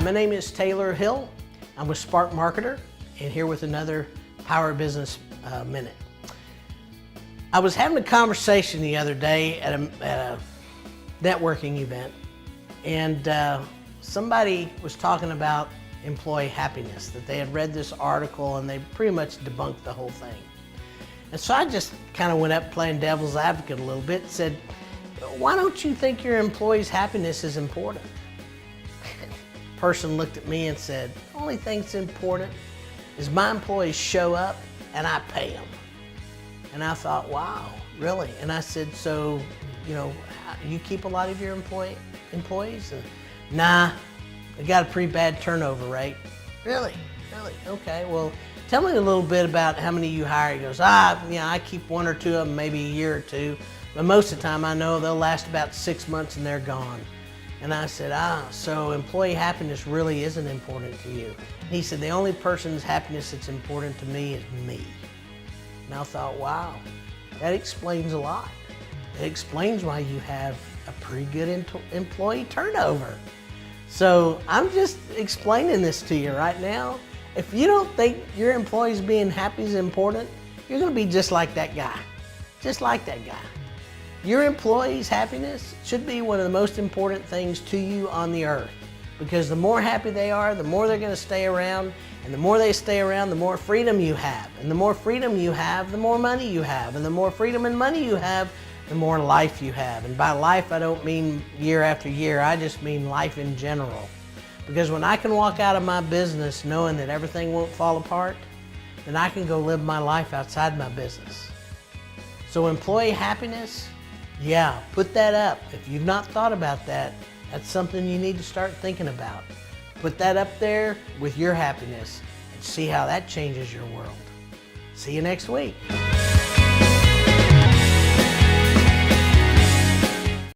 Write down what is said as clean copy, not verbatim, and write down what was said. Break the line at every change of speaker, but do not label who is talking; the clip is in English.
my name is Taylor Hill. I'm with Spark Marketer and here with another Power Business Minute. I was having a conversation the other day at a networking event, and somebody was talking about employee happiness, that they had read this article and they pretty much debunked the whole thing. And so I just kind of went up playing devil's advocate a little bit and said, why don't you think your employees' happiness is important? Person looked at me and said, the only thing that's important is my employees show up and I pay them. And I thought, wow, really? And I said, so, you keep a lot of your employees? And, nah, we got a pretty bad turnover rate. Really? Okay, well, tell me a little bit about how many you hire. He goes, I keep one or two of them, maybe a year or two. But most of the time I know they'll last about 6 months and they're gone. And I said, so employee happiness really isn't important to you. And he said, the only person's happiness that's important to me is me. And I thought, wow, that explains a lot. It explains why you have a pretty good employee turnover. So I'm just explaining this to you right now. If you don't think your employees being happy is important, you're gonna be just like that guy. Just like that guy. Your employees' happiness should be one of the most important things to you on the earth, because the more happy they are, the more they're going to stay around, and the more they stay around, the more freedom you have, and the more freedom you have, the more money you have, and the more freedom and money you have, the more life you have. And by life, I don't mean year after year, I just mean life in general. Because when I can walk out of my business knowing that everything won't fall apart, then I can go live my life outside my business. So employee happiness, yeah, put that up. If you've not thought about that, that's something you need to start thinking about. Put that up there with your happiness and see how that changes your world. See you next week.